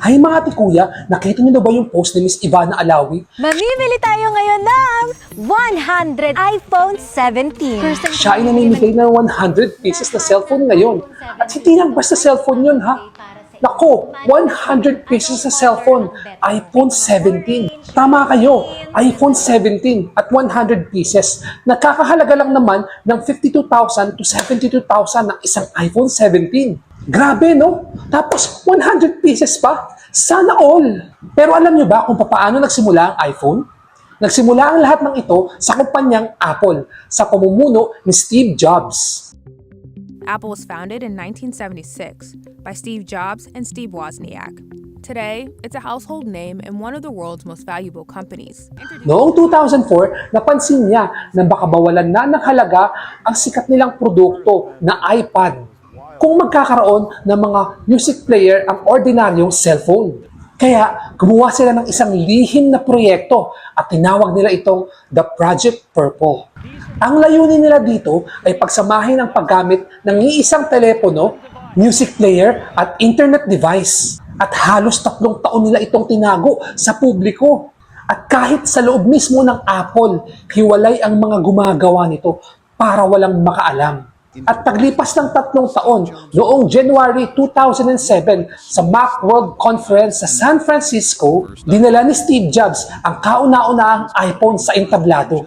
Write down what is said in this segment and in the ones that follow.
Hay mga ate kuya, nakita niyo na ba yung post ni Miss Ivana Alawi? Mamimili tayo ngayon ng 100 iPhone 17. Siya ay namimigay ng 100 pieces na cellphone ngayon. At hindi lang basta cellphone yun ha. Nako, 100 pieces na cellphone, iPhone 17. Tama kayo, iPhone 17 at 100 pieces. Nakakahalaga lang naman ng 52,000 to 72,000 ng isang iPhone 17. Grabe no? Tapos 100 pieces pa? Sana all! Pero alam nyo ba kung paano nagsimula ang iPhone? Nagsimula ang lahat ng ito sa kumpanyang Apple, sa pamumuno ni Steve Jobs. Apple was founded in 1976 by Steve Jobs and Steve Wozniak. Today, it's a household name and one of the world's most valuable companies. Noong 2004, napansin niya na baka bawalan na ng halaga ang sikat nilang produkto na iPad kung magkakaroon ng mga music player ang ordinaryong cellphone. Kaya gumawa sila ng isang lihim na proyekto at tinawag nila itong The Project Purple. Ang layunin nila dito ay pagsamahin ang paggamit ng iisang telepono, music player at internet device. At halos 3 taon nila itong tinago sa publiko. At kahit sa loob mismo ng Apple, hiwalay ang mga gumagawa nito para walang makaalam. At paglipas ng 3 taon, noong January 2007 sa Macworld Conference sa San Francisco, dinala ni Steve Jobs ang kauna-unahang iPhone sa entablado.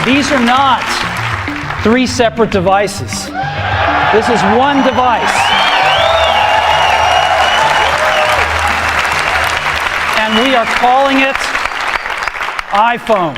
These are not 3 separate devices. This is one device. And we are calling it iPhone.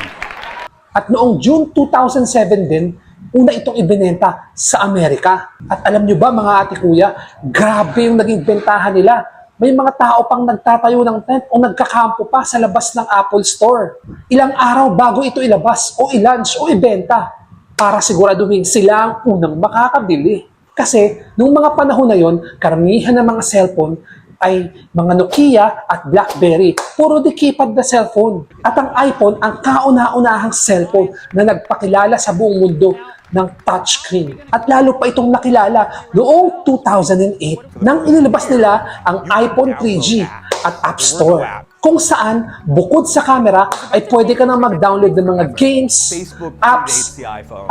At noong June 2007 din, una itong ibinenta sa Amerika. At alam nyo ba mga ate kuya, grabe yung naging bentahan nila. May mga tao pang nagtatayo ng tent o nagkakampo pa sa labas ng Apple Store. Ilang araw bago ito ilabas o i-launch o ibenta para siguraduhin sila ang unang makakabili. Kasi nung mga panahon na yon, karamihan ng mga cellphone ay mga Nokia at BlackBerry. Puro di keypad na cellphone. At ang iPhone ang kauna-unahang cellphone na nagpakilala sa buong mundo ng touchscreen. At lalo pa itong nakilala noong 2008 nang inilabas nila ang iPhone 3G at App Store. Kung saan, bukod sa camera, ay pwede ka na mag-download ng mga games, apps,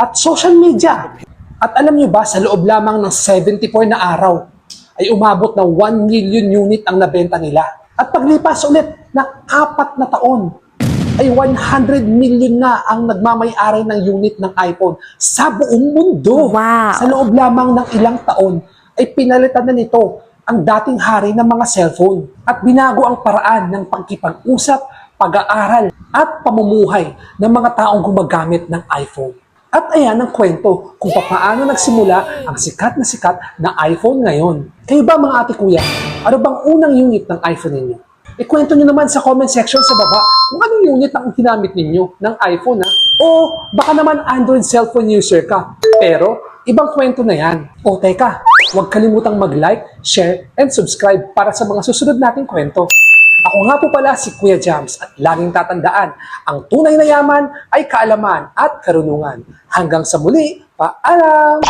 at social media. At alam nyo ba, sa loob lamang ng 74 na araw, ay umabot na 1 million unit ang nabenta nila. At paglipas ulit ng 4 na taon, ay 100 million na ang nagmamay-ari ng unit ng iPhone sa buong mundo. Wow. Sa loob lamang ng ilang taon, ay pinalitan na nito ang dating hari ng mga cellphone at binago ang paraan ng pagkipag-usap, pag-aaral at pamumuhay ng mga taong gumagamit ng iPhone. At ayan ang kwento kung paano nagsimula ang sikat na iPhone ngayon. Kayo ba mga ate kuya, ano bang unang unit ng iPhone ninyo? Ikwento nyo naman sa comment section sa baba kung anong unit ang ginamit ninyo ng iPhone ha? O baka naman Android cellphone user ka. Pero ibang kwento na yan. O teka, huwag kalimutang mag-like, share, and subscribe para sa mga susunod nating kwento. Ako nga po pala si Kuya Jams at laging tatandaan, ang tunay na yaman ay kaalaman at karunungan. Hanggang sa muli, paalam!